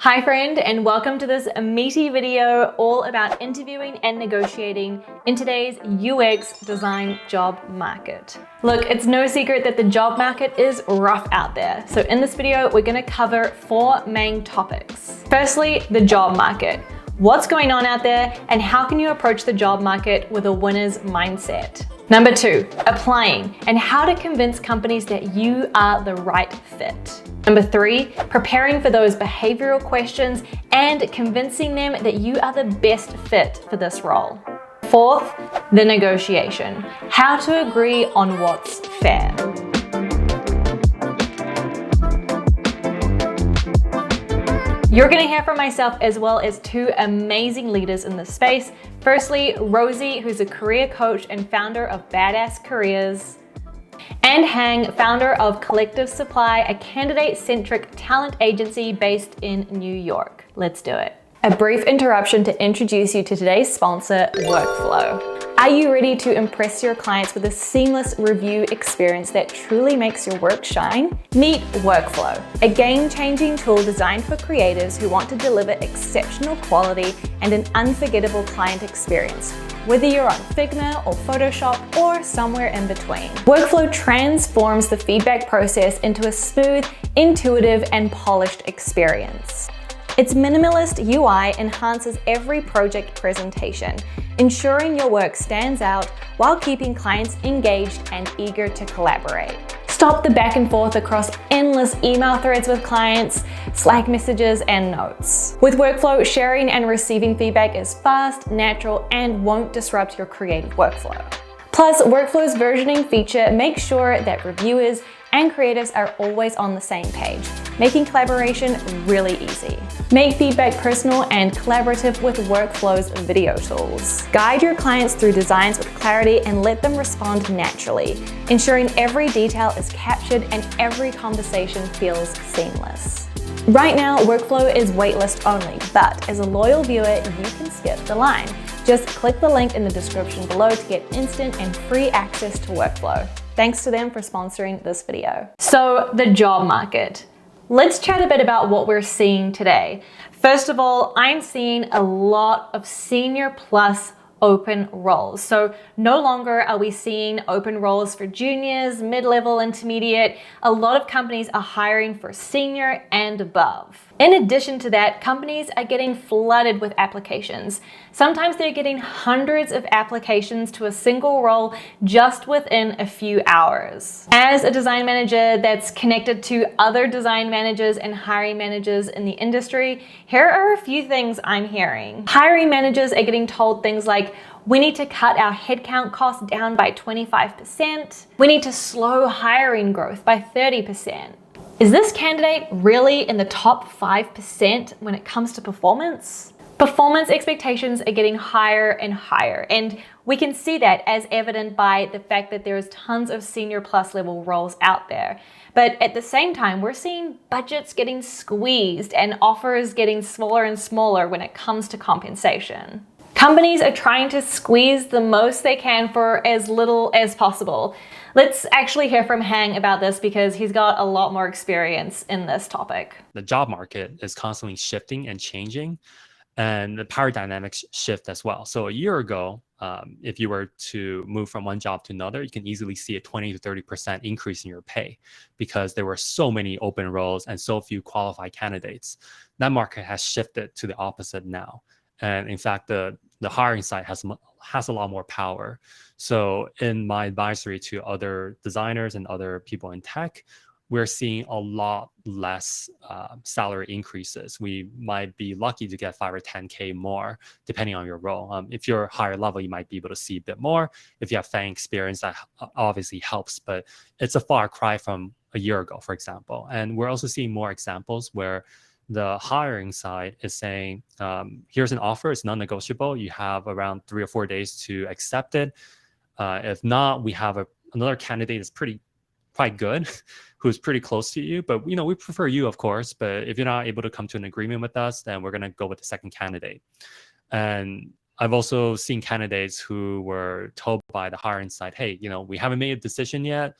Hi friend, and welcome to this meaty video all about interviewing and negotiating in today's UX design job market. Look, it's no secret that the job market is rough out there. So in this video, we're gonna cover 4 main topics. Firstly, the job market. What's going on out there and how can you approach the job market with a winner's mindset? Number 2, applying and how to convince companies that you are the right fit. Number 3, preparing for those behavioral questions and convincing them that you are the best fit for this role. 4th, the negotiation, how to agree on what's fair. You're gonna hear from myself as well as 2 amazing leaders in this space. Firstly, Rosie, who's a career coach and founder of Badass Careers, and Hang, founder of Collective Supply, a candidate-centric talent agency based in New York. Let's do it. A brief interruption to introduce you to today's sponsor, Workflow. Are you ready to impress your clients with a seamless review experience that truly makes your work shine? Meet Workflow, a game-changing tool designed for creators who want to deliver exceptional quality and an unforgettable client experience, whether you're on Figma or Photoshop or somewhere in between. Workflow transforms the feedback process into a smooth, intuitive, and polished experience. Its minimalist UI enhances every project presentation, ensuring your work stands out while keeping clients engaged and eager to collaborate. Stop the back and forth across endless email threads with clients, Slack messages, and notes. With Workflow, sharing and receiving feedback is fast, natural, and won't disrupt your creative workflow. Plus, Workflow's versioning feature makes sure that reviewers and creatives are always on the same page, making collaboration really easy. Make feedback personal and collaborative with Workflow's video tools. Guide your clients through designs with clarity and let them respond naturally, ensuring every detail is captured and every conversation feels seamless. Right now, Workflow is waitlist only, but as a loyal viewer, you can skip the line. Just click the link in the description below to get instant and free access to Workflow. Thanks to them for sponsoring this video. So, the job market. Let's chat a bit about what we're seeing today. First of all, I'm seeing a lot of senior plus open roles. So no longer are we seeing open roles for juniors, mid-level, intermediate. A lot of companies are hiring for senior and above. In addition to that, companies are getting flooded with applications. Sometimes they're getting hundreds of applications to a single role just within a few hours. As a design manager that's connected to other design managers and hiring managers in the industry, here are a few things I'm hearing. Hiring managers are getting told things like, we need to cut our headcount costs down by 25%. We need to slow hiring growth by 30%. Is this candidate really in the top 5% when it comes to performance? Performance expectations are getting higher and higher, and we can see that as evident by the fact that there's tons of senior plus level roles out there. But at the same time, we're seeing budgets getting squeezed and offers getting smaller and smaller when it comes to compensation. Companies are trying to squeeze the most they can for as little as possible. Let's actually hear from Hang about this because he's got a lot more experience in this topic. The job market is constantly shifting and changing, and the power dynamics shift as well. So a year ago, if you were to move from one job to another, you can easily see a 20 to 30% increase in your pay because there were so many open roles and so few qualified candidates. That market has shifted to the opposite now. And in fact, the hiring side has a lot more power. So in my advisory to other designers and other people in tech, we're seeing a lot less salary increases. We might be lucky to get 5 or 10K more, depending on your role. If you're higher level, you might be able to see a bit more. If you have FANG experience, that obviously helps, but it's a far cry from a year ago, for example. And we're also seeing more examples where the hiring side is saying, here's an offer, it's non-negotiable. You have around 3 or 4 days to accept it. If not, we have another candidate that's quite good, who's pretty close to you, but we prefer you, of course, but if you're not able to come to an agreement with us, then we're gonna go with the second candidate. And I've also seen candidates who were told by the hiring side, hey, we haven't made a decision yet.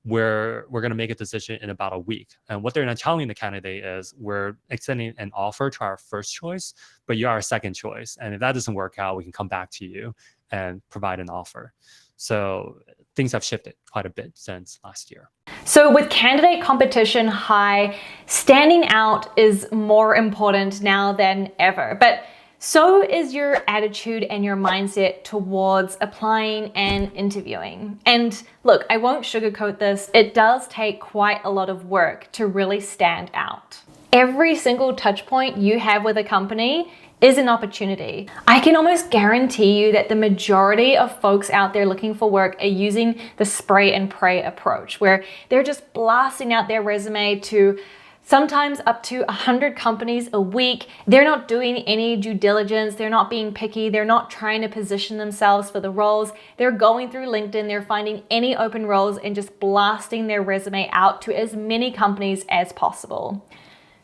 we're going to make a decision in about a week. And what they're not telling the candidate is we're extending an offer to our first choice, but you're our second choice. And if that doesn't work out, we can come back to you and provide an offer. So things have shifted quite a bit since last year. So with candidate competition high, standing out is more important now than ever. But so is your attitude and your mindset towards applying and interviewing. And look, I won't sugarcoat this. It does take quite a lot of work to really stand out. Every single touch point you have with a company is an opportunity. I can almost guarantee you that the majority of folks out there looking for work are using the spray and pray approach, where they're just blasting out their resume to sometimes up to 100 companies a week. They're not doing any due diligence. They're not being picky. They're not trying to position themselves for the roles. They're going through LinkedIn. They're finding any open roles and just blasting their resume out to as many companies as possible.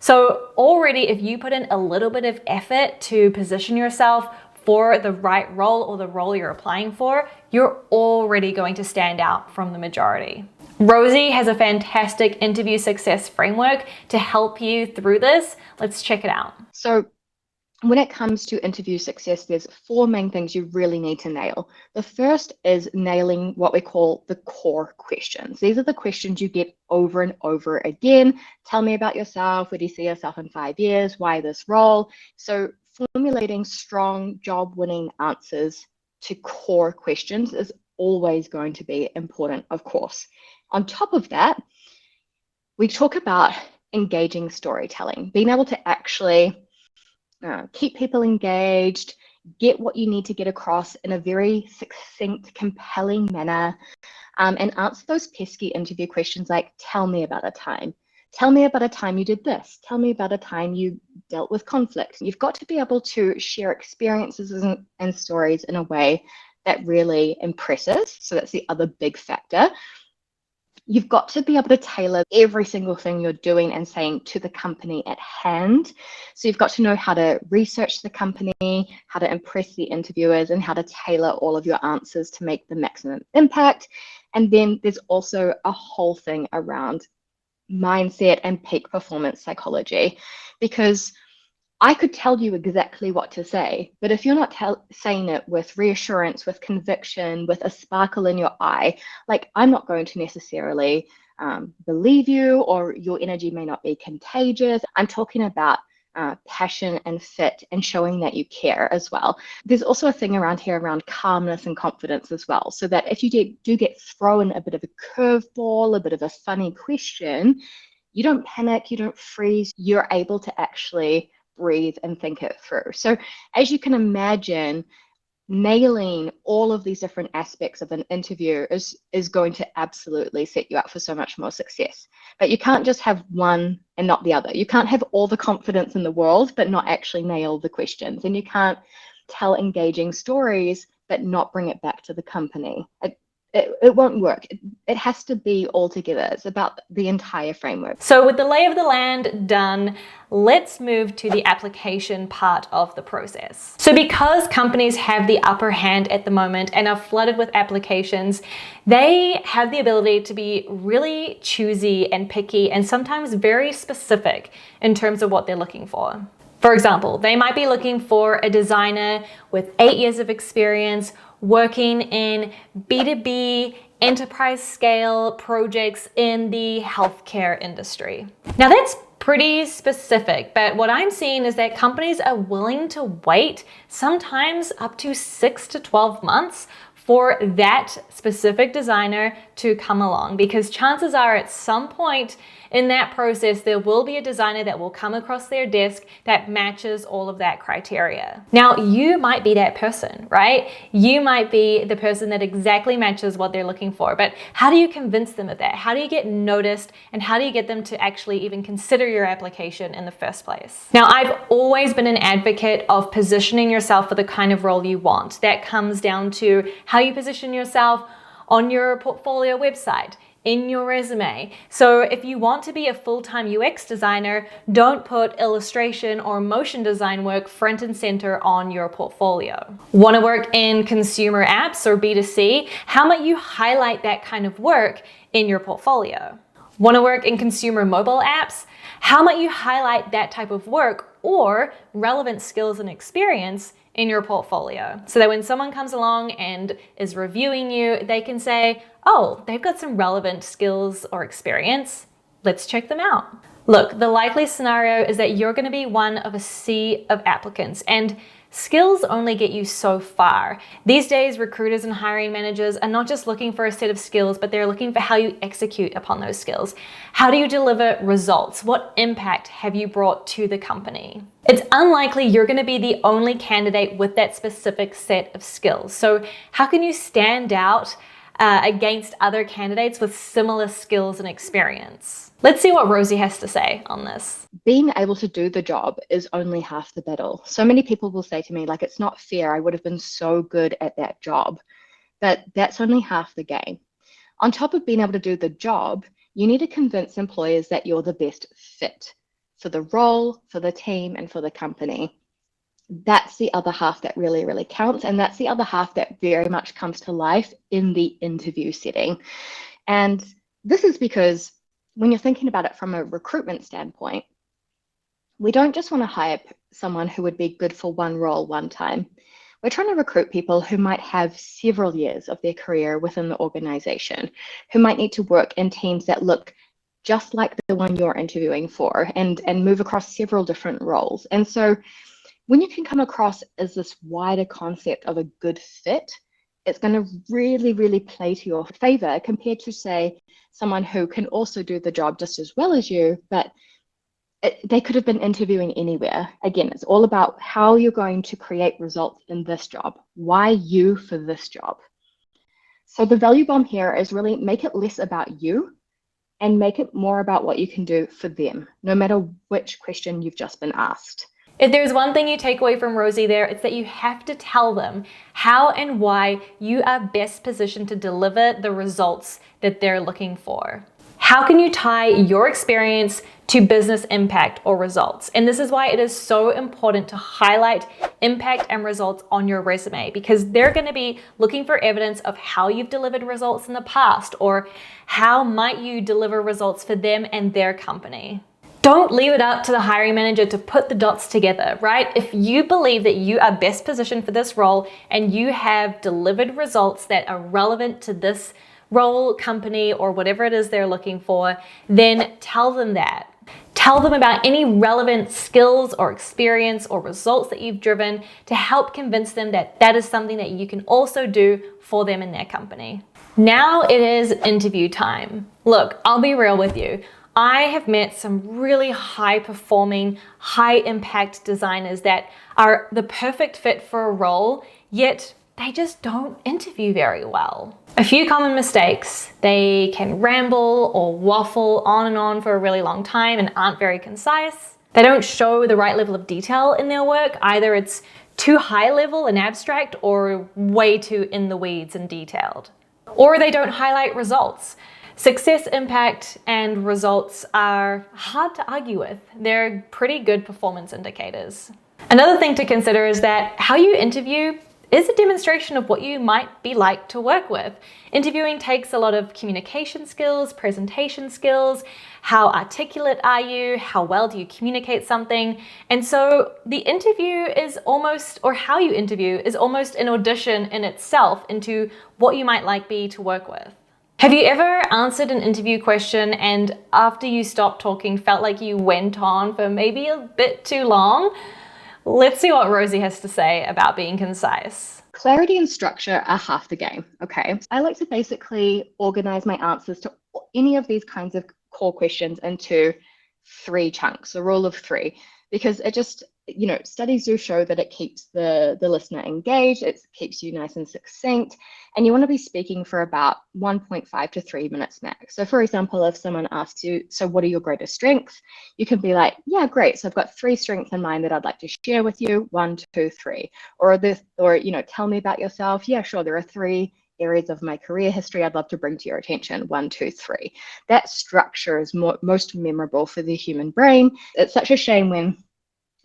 So already, if you put in a little bit of effort to position yourself for the right role or the role you're applying for, you're already going to stand out from the majority. Rosie has a fantastic interview success framework to help you through this. Let's check it out. So when it comes to interview success, there's 4 main things you really need to nail. The first is nailing what we call the core questions. These are the questions you get over and over again. Tell me about yourself. Where do you see yourself in 5 years? Why this role? So formulating strong job-winning answers to core questions is always going to be important, of course. On top of that, we talk about engaging storytelling, being able to actually keep people engaged, get what you need to get across in a very succinct, compelling manner, and answer those pesky interview questions like, tell me about a time. Tell me about a time you did this. Tell me about a time you dealt with conflict. You've got to be able to share experiences and stories in a way that really impresses. So that's the other big factor. You've got to be able to tailor every single thing you're doing and saying to the company at hand. So you've got to know how to research the company, how to impress the interviewers, and how to tailor all of your answers to make the maximum impact. And then there's also a whole thing around mindset and peak performance psychology, because I could tell you exactly what to say, but if you're not saying it with reassurance, with conviction, with a sparkle in your eye, like, I'm not going to necessarily believe you, or your energy may not be contagious. I'm talking about passion and fit and showing that you care as well. There's also a thing around here around calmness and confidence as well, so that if you do get thrown a bit of a curveball, a bit of a funny question, you don't panic, you don't freeze, you're able to actually breathe and think it through. So as you can imagine, nailing all of these different aspects of an interview is going to absolutely set you up for so much more success. But you can't just have one and not the other. You can't have all the confidence in the world but not actually nail the questions, and you can't tell engaging stories but not bring it back to the company. It won't work. It has to be all together. It's about the entire framework. So with the lay of the land done, let's move to the application part of the process. So because companies have the upper hand at the moment and are flooded with applications, they have the ability to be really choosy and picky and sometimes very specific in terms of what they're looking for. For example, they might be looking for a designer with 8 years of experience working in B2B enterprise scale projects in the healthcare industry. Now that's pretty specific, but what I'm seeing is that companies are willing to wait sometimes up to 6 to 12 months for that specific designer to come along, because chances are at some point in that process, there will be a designer that will come across their desk that matches all of that criteria. Now, you might be that person, right? You might be the person that exactly matches what they're looking for, but how do you convince them of that? How do you get noticed, and how do you get them to actually even consider your application in the first place? Now, I've always been an advocate of positioning yourself for the kind of role you want. That comes down to how you position yourself on your portfolio website, in your resume. So if you want to be a full-time UX designer, don't put illustration or motion design work front and center on your portfolio. Want to work in consumer apps or B2C? How might you highlight that kind of work in your portfolio? Want to work in consumer mobile apps? How might you highlight that type of work or relevant skills and experience in your portfolio, so that when someone comes along and is reviewing you, they can say, oh, they've got some relevant skills or experience. Let's check them out. Look, the likely scenario is that you're going to be one of a sea of applicants, and skills only get you so far. These days, recruiters and hiring managers are not just looking for a set of skills, but they're looking for how you execute upon those skills. How do you deliver results? What impact have you brought to the company? It's unlikely you're going to be the only candidate with that specific set of skills. So how can you stand out against other candidates with similar skills and experience? Let's see what Rosie has to say on this. Being able to do the job is only half the battle. So many people will say to me, like, it's not fair. I would have been so good at that job. But that's only half the game. On top of being able to do the job, you need to convince employers that you're the best fit for the role, for the team, and for the company. That's the other half that really, really counts. And that's the other half that very much comes to life in the interview setting. And this is because when you're thinking about it from a recruitment standpoint, we don't just want to hire someone who would be good for one role one time. We're trying to recruit people who might have several years of their career within the organization, who might need to work in teams that look just like the one you're interviewing for, and move across several different roles. And so when you can come across as this wider concept of a good fit, it's going to really, really play to your favor compared to, say, someone who can also do the job just as well as you, but they could have been interviewing anywhere. Again, it's all about how you're going to create results in this job. Why you for this job? So the value bomb here is really make it less about you and make it more about what you can do for them, no matter which question you've just been asked. If there's one thing you take away from Rosie there, it's that you have to tell them how and why you are best positioned to deliver the results that they're looking for. How can you tie your experience to business impact or results? And this is why it is so important to highlight impact and results on your resume, because they're going to be looking for evidence of how you've delivered results in the past, or how might you deliver results for them and their company. Don't leave it up to the hiring manager to put the dots together, right? If you believe that you are best positioned for this role and you have delivered results that are relevant to this role, company, or whatever it is they're looking for, then tell them that. Tell them about any relevant skills or experience or results that you've driven to help convince them that that is something that you can also do for them in their company. Now it is interview time. Look, I'll be real with you. I have met some really high performing, high impact designers that are the perfect fit for a role, yet they just don't interview very well. A few common mistakes: they can ramble or waffle on and on for a really long time and aren't very concise. They don't show the right level of detail in their work. Either it's too high level and abstract or way too in the weeds and detailed. Or they don't highlight results. Success, impact, and results are hard to argue with. They're pretty good performance indicators. Another thing to consider is that how you interview is a demonstration of what you might be like to work with. Interviewing takes a lot of communication skills, presentation skills, how articulate are you, how well do you communicate something, and so the interview is almost, or how you interview is almost an audition in itself into what you might like be to work with. Have you ever answered an interview question and after you stopped talking felt like you went on for maybe a bit too long? Let's see what Rosie has to say about being concise. Clarity and structure are half the game, okay? I like to basically organize my answers to any of these kinds of core questions into 3 chunks, a rule of 3, because it just, studies do show that it keeps the listener engaged, it keeps you nice and succinct, and you want to be speaking for about 1.5 to 3 minutes max. So for example, if someone asks you, so what are your greatest strengths? You can be like, yeah, great. So I've got 3 strengths in mind that I'd like to share with you, 1, 2, 3. Or tell me about yourself. Yeah, sure. There are 3 areas of my career history I'd love to bring to your attention. 1, 2, 3. That structure is most memorable for the human brain. It's such a shame when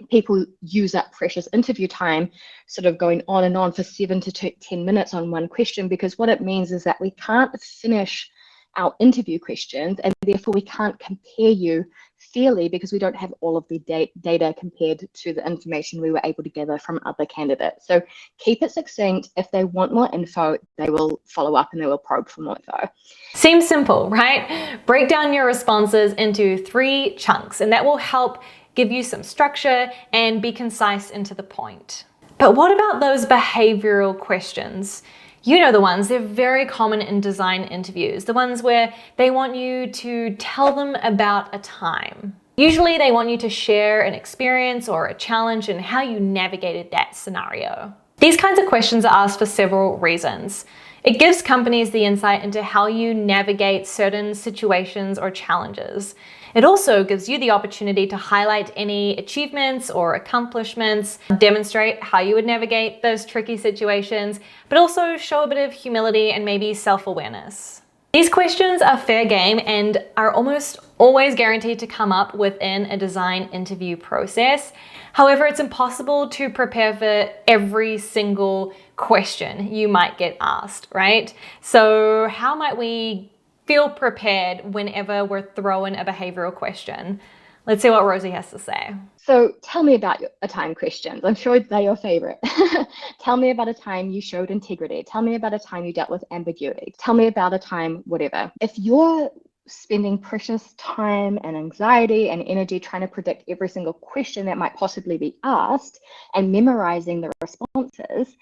people use up precious interview time sort of going on and on for 7 to 10 minutes on one question, because what it means is that we can't finish our interview questions, and therefore we can't compare you fairly because we don't have all of the data compared to the information we were able to gather from other candidates. So keep it succinct. If they want more info, they will follow up and they will probe for more info. Seems simple, right? Break down your responses into 3 chunks, and that will help give you some structure and be concise and to the point. But what about those behavioral questions? You know the ones, they're very common in design interviews, the ones where they want you to tell them about a time. Usually they want you to share an experience or a challenge and how you navigated that scenario. These kinds of questions are asked for several reasons. It gives companies the insight into how you navigate certain situations or challenges. It also gives you the opportunity to highlight any achievements or accomplishments, demonstrate how you would navigate those tricky situations, but also show a bit of humility and maybe self-awareness. These questions are fair game and are almost always guaranteed to come up within a design interview process. However, it's impossible to prepare for every single question you might get asked, right? So how might we feel prepared whenever we're thrown a behavioral question? Let's see what Rosie has to say. So tell me about a time questions. I'm sure they're your favorite. Tell me about a time you showed integrity. Tell me about a time you dealt with ambiguity. Tell me about a time, whatever. If you're spending precious time and anxiety and energy trying to predict every single question that might possibly be asked and memorizing the responses,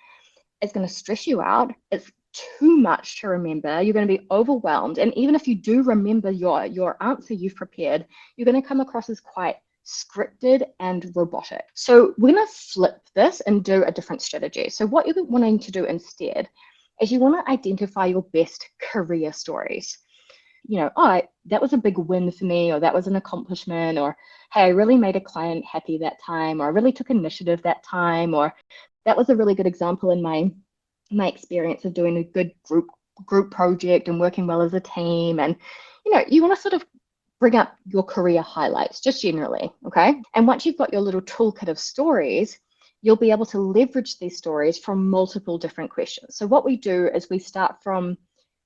it's going to stress you out. It's too much to remember. You're going to be overwhelmed. And even if you do remember your answer you've prepared, you're going to come across as quite scripted and robotic. So we're going to flip this and do a different strategy. So what you're wanting to do instead is you want to identify your best career stories. You know, oh, that was a big win for me, or that was an accomplishment, or hey, I really made a client happy that time, or I really took initiative that time, or that was a really good example in my experience of doing a good group project and working well as a team. And you know, you want to sort of bring up your career highlights just generally, okay? And once you've got your little toolkit of stories, you'll be able to leverage these stories from multiple different questions. So what we do is we start from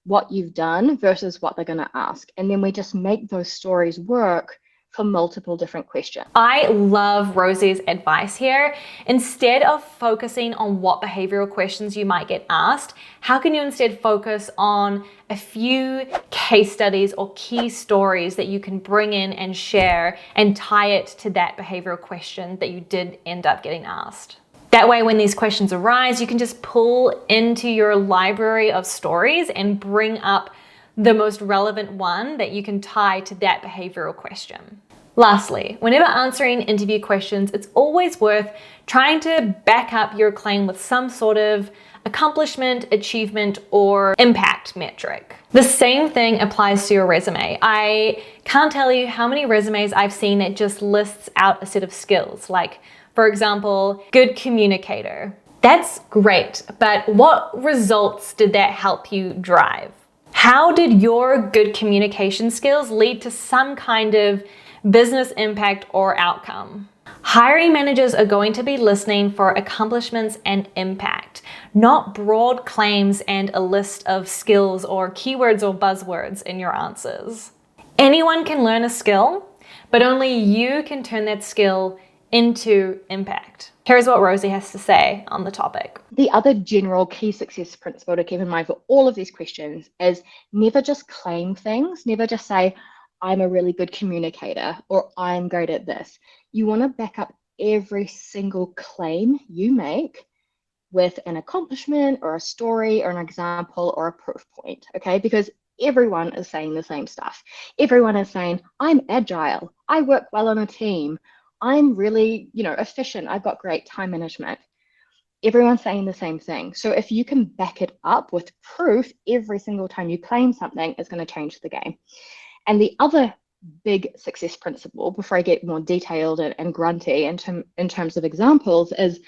what you've done versus what they're going to ask, and then we just make those stories work for multiple different questions. I love Rosie's advice here. Instead of focusing on what behavioral questions you might get asked, how can you instead focus on a few case studies or key stories that you can bring in and share and tie it to that behavioral question that you did end up getting asked? That way, when these questions arise, you can just pull into your library of stories and bring up the most relevant one that you can tie to that behavioral question. Lastly, whenever answering interview questions, it's always worth trying to back up your claim with some sort of accomplishment, achievement, or impact metric. The same thing applies to your resume. I can't tell you how many resumes I've seen that just lists out a set of skills, like, for example, good communicator. That's great, but what results did that help you drive? How did your good communication skills lead to some kind of business impact or outcome? Hiring managers are going to be listening for accomplishments and impact, not broad claims and a list of skills or keywords or buzzwords in your answers. Anyone can learn a skill, but only you can turn that skill into impact. Here's what Rosie has to say on the topic. The other general key success principle to keep in mind for all of these questions is never just claim things, never just say, I'm a really good communicator or I'm great at this. You want to back up every single claim you make with an accomplishment or a story or an example or a proof point, okay? Because everyone is saying the same stuff. Everyone is saying, I'm agile, I work well on a team, I'm really, efficient, I've got great time management. Everyone's saying the same thing. So if you can back it up with proof every single time you claim something, it's going to change the game. And the other big success principle, before I get more detailed and grunty in terms of examples, is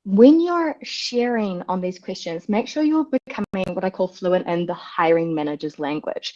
When you're sharing on these questions, make sure you're becoming what I call fluent in the hiring manager's language.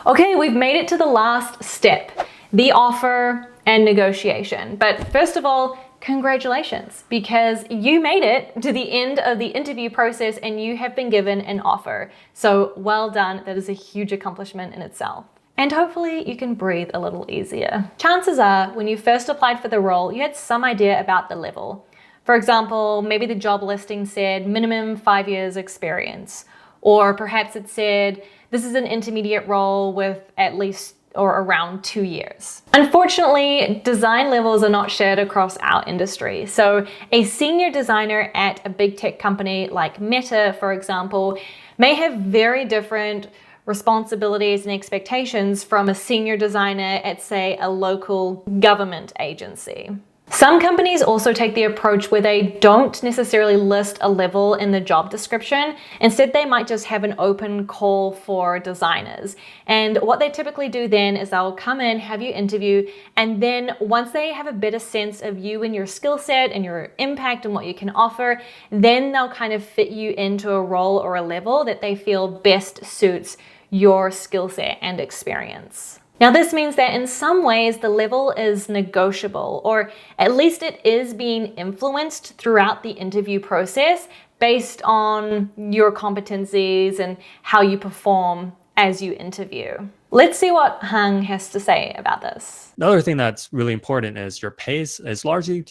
Okay, we've made it to the last step, the offer and negotiation. But first of all, congratulations, because you made it to the end of the interview process and you have been given an offer. So well done. That is a huge accomplishment in itself. And hopefully you can breathe a little easier. Chances are, when you first applied for the role, you had some idea about the level. For example, maybe the job listing said minimum 5 years experience, or perhaps it said this is an intermediate role with at least or around 2 years. Unfortunately, design levels are not shared across our industry. So a senior designer at a big tech company like Meta, for example, may have very different responsibilities and expectations from a senior designer at, say, a local government agency. Some companies also take the approach where they don't necessarily list a level in the job description. Instead, they might just have an open call for designers. And what they typically do then is they'll come in, have you interview, and then once they have a better sense of you and your skill set and your impact and what you can offer, then they'll kind of fit you into a role or a level that they feel best suits your skill set and experience. Now, this means that in some ways the level is negotiable, or at least it is being influenced throughout the interview process based on your competencies and how you perform as you interview. Let's see what Hung has to say about this. Another thing that's really important is your pace is largely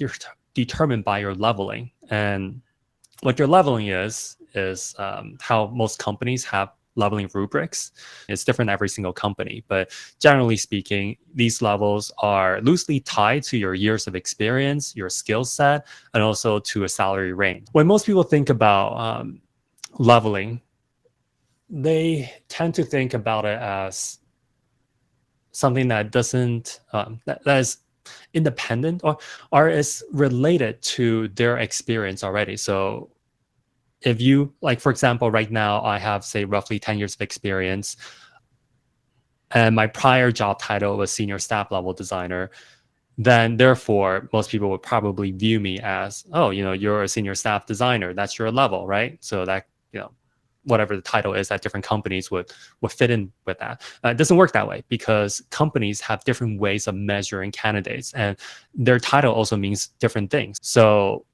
determined by your leveling. And what your leveling is how most companies have leveling rubrics. It's different every single company, but generally speaking, these levels are loosely tied to your years of experience, your skill set, and also to a salary range. When most people think about leveling, they tend to think about it as something that doesn't that is independent or is related to their experience already. So if you, like, for example, right now I have, say, roughly 10 years of experience, and my prior job title was senior staff level designer, then therefore most people would probably view me as, oh, you're a senior staff designer, that's your level, right? So that, whatever the title is at different companies would fit in with that. It doesn't work that way, because companies have different ways of measuring candidates, and their title also means different things. So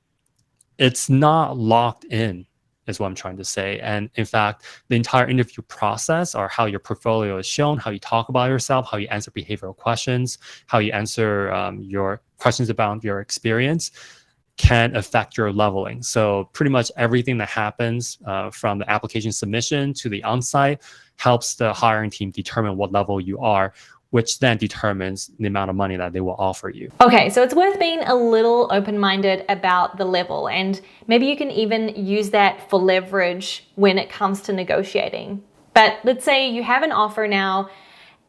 it's not locked in, is what I'm trying to say. And in fact, the entire interview process, or how your portfolio is shown, how you talk about yourself, how you answer behavioral questions, how you answer your questions about your experience, can affect your leveling. So pretty much everything that happens from the application submission to the on-site helps the hiring team determine what level you are, which then determines the amount of money that they will offer you. Okay, so it's worth being a little open-minded about the level, and maybe you can even use that for leverage when it comes to negotiating. But let's say you have an offer now,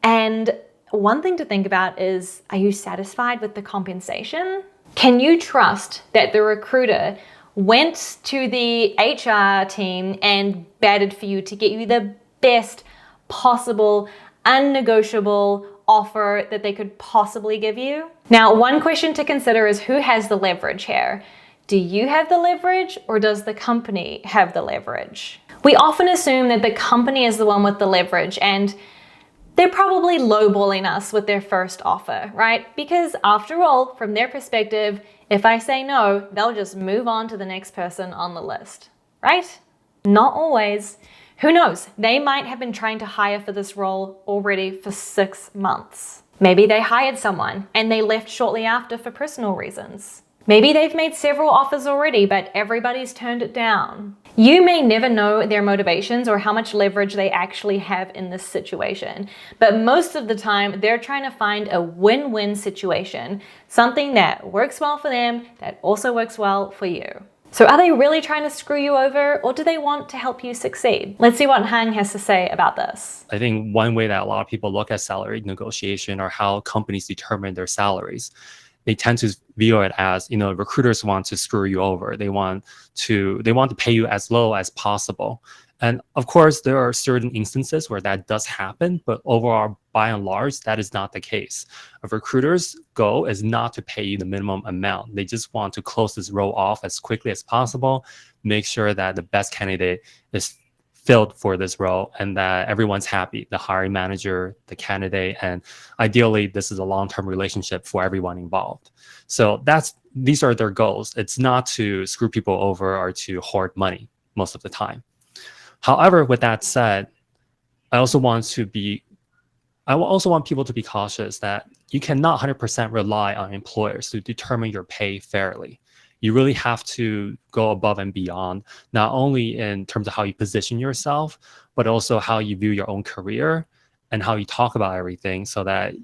and one thing to think about is, are you satisfied with the compensation? Can you trust that the recruiter went to the HR team and batted for you to get you the best possible, unnegotiable offer that they could possibly give you? Now, one question to consider is, who has the leverage here? Do you have the leverage, or does the company have the leverage? We often assume that the company is the one with the leverage, and they're probably lowballing us with their first offer, right? Because after all, from their perspective, if I say no, they'll just move on to the next person on the list, right? Not always. Who knows? They might have been trying to hire for this role already for 6 months. Maybe they hired someone and they left shortly after for personal reasons. Maybe they've made several offers already, but everybody's turned it down. You may never know their motivations or how much leverage they actually have in this situation, but most of the time they're trying to find a win-win situation, something that works well for them, that also works well for you. So are they really trying to screw you over, or do they want to help you succeed? Let's see what Hang has to say about this. I think one way that a lot of people look at salary negotiation, or how companies determine their salaries, they tend to view it as, recruiters want to screw you over. They want to pay you as low as possible. And of course, there are certain instances where that does happen, but overall, by and large, that is not the case. A recruiter's goal is not to pay you the minimum amount. They just want to close this role off as quickly as possible, make sure that the best candidate is filled for this role and that everyone's happy, the hiring manager, the candidate, and ideally, this is a long-term relationship for everyone involved. So these are their goals. It's not to screw people over or to hoard money most of the time. However, with that said, I also want people to be cautious that you cannot 100% rely on employers to determine your pay fairly. You really have to go above and beyond, not only in terms of how you position yourself, but also how you view your own career and how you talk about everything so that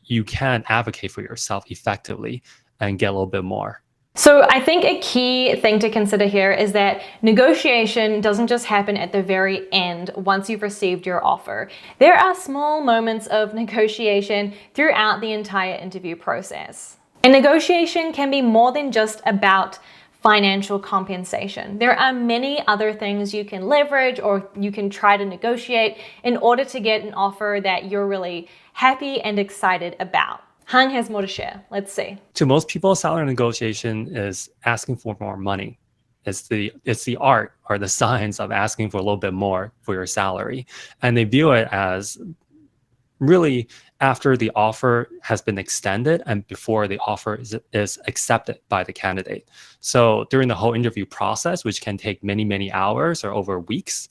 you can advocate for yourself effectively and get a little bit more. So I think a key thing to consider here is that negotiation doesn't just happen at the very end once you've received your offer. There are small moments of negotiation throughout the entire interview process. And negotiation can be more than just about financial compensation. There are many other things you can leverage or you can try to negotiate in order to get an offer that you're really happy and excited about. Hang has more to share. Let's see. To most people, salary negotiation is asking for more money. It's the art or the science of asking for a little bit more for your salary. And they view it as really after the offer has been extended and before the offer is accepted by the candidate. So during the whole interview process, which can take many, many hours or over weeks,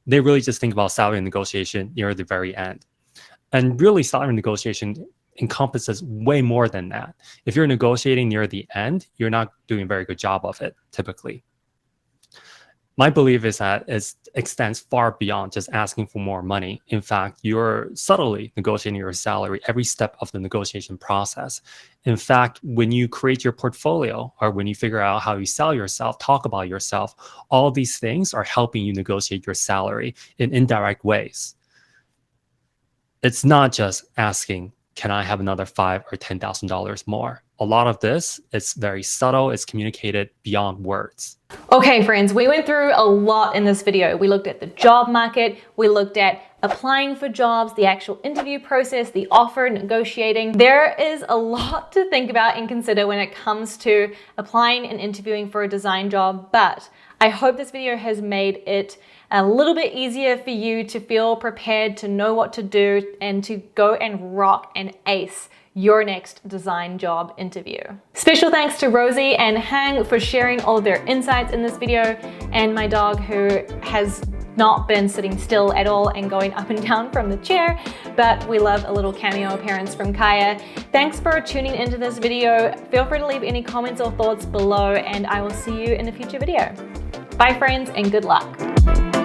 they really just think about salary negotiation near the very end. And really salary negotiation encompasses way more than that. If you're negotiating near the end, you're not doing a very good job of it, typically. My belief is that it extends far beyond just asking for more money. In fact, you're subtly negotiating your salary every step of the negotiation process. In fact, when you create your portfolio or when you figure out how you sell yourself, talk about yourself, all these things are helping you negotiate your salary in indirect ways. It's not just asking, can I have another $5,000 or $10,000 more? A lot of this is very subtle. It's communicated beyond words. Okay, friends, we went through a lot in this video. We looked at the job market. We looked at applying for jobs, the actual interview process, the offer, negotiating. There is a lot to think about and consider when it comes to applying and interviewing for a design job, but I hope this video has made it a little bit easier for you to feel prepared, to know what to do, and to go and rock and ace your next design job interview. Special thanks to Rosie and Hang for sharing all of their insights in this video, and my dog who has not been sitting still at all and going up and down from the chair, but we love a little cameo appearance from Kaya. Thanks for tuning into this video. Feel free to leave any comments or thoughts below, and I will see you in a future video. Bye friends, and good luck.